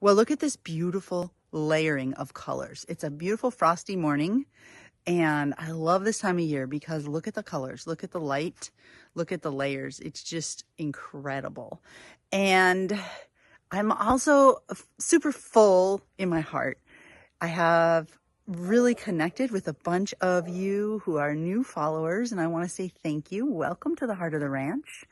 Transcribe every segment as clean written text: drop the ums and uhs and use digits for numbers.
Well, look at this beautiful layering of colors. It's a beautiful frosty morning, and I love this time of year because look at the colors, look at the light, look at the layers. It's just incredible. And I'm also super full in my heart. I have really connected with a bunch of you who are new followers, and I want to say thank you. Welcome to the heart of the ranch.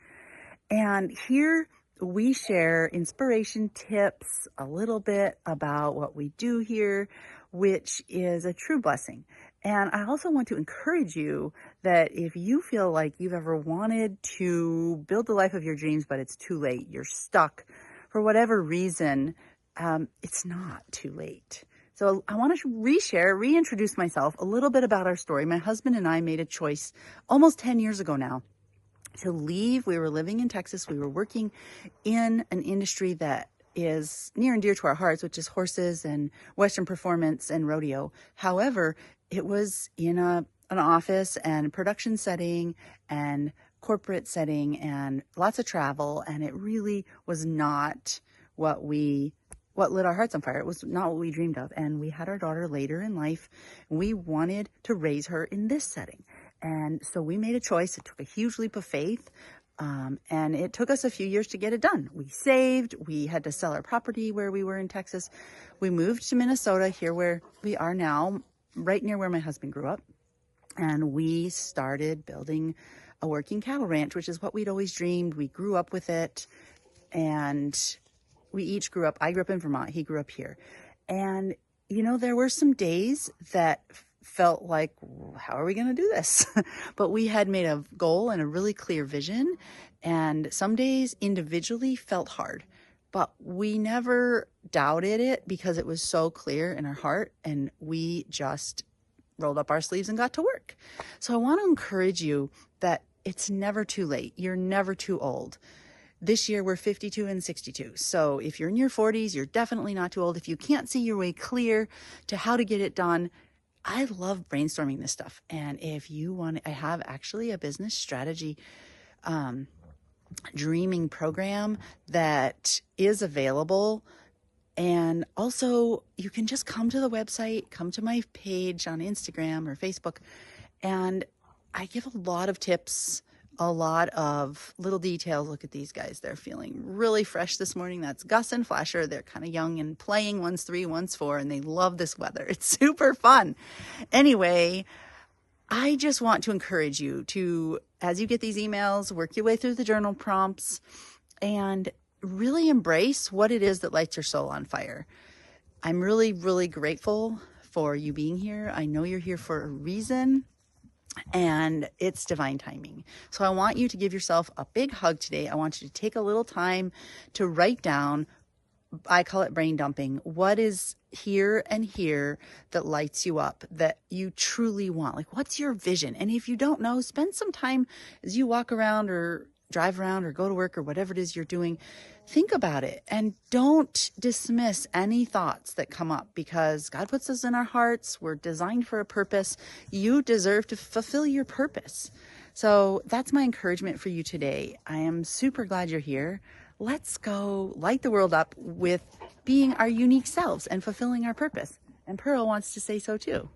And here we share inspiration tips, a little bit about what we do here, which is a true blessing. And I also want to encourage you that if you feel like you've ever wanted to build the life of your dreams, but it's too late, you're stuck for whatever reason, it's not too late. So I want to reintroduce myself, a little bit about our story. My husband and I made a choice almost 10 years ago now to leave. We were living in Texas. We were working in an industry that is near and dear to our hearts, which is horses and Western performance and rodeo. However, it was in an office and production setting and corporate setting and lots of travel. And it really was not what lit our hearts on fire. It was not what we dreamed of. And we had our daughter later in life. We wanted to raise her in this setting. And so we made a choice. It took a huge leap of faith. And it took us a few years to get it done. We saved. We had to sell our property where we were in Texas. We moved to Minnesota, here where we are now, right near where my husband grew up. And we started building a working cattle ranch, which is what we'd always dreamed. We grew up with it. And we each grew up. I grew up in Vermont. He grew up here. And, you know, there were some days that felt like, how are we going to do this? But we had made a goal and a really clear vision. And some days individually felt hard, but we never doubted it because it was so clear in our heart. And we just rolled up our sleeves and got to work. So I want to encourage you that it's never too late. You're never too old. This year, we're 52 and 62. So if you're in your 40s, you're definitely not too old. If you can't see your way clear to how to get it done, I love brainstorming this stuff. And if you want, I have actually a business strategy dreaming program that is available. And also, you can just come to the website, come to my page on Instagram or Facebook, and I give a lot of tips, a lot of little details. Look at these guys. They're feeling really fresh this morning. That's Gus and Flasher. They're kind of young and playing. One's 3, one's 4, and they love this weather. It's super fun. Anyway, I just want to encourage you to, as you get these emails, work your way through the journal prompts and really embrace what it is that lights your soul on fire. I'm really, really grateful for you being here. I know you're here for a reason. And it's divine timing. So I want you to give yourself a big hug today. I want you to take a little time to write down, I call it brain dumping, what is here and here that lights you up, that you truly want. Like, what's your vision? And if you don't know, spend some time as you walk around or drive around or go to work or whatever it is you're doing. Think about it and don't dismiss any thoughts that come up because God puts us in our hearts. We're designed for a purpose. You deserve to fulfill your purpose. So that's my encouragement for you today. I am super glad you're here. Let's go light the world up with being our unique selves and fulfilling our purpose. And Pearl wants to say so too.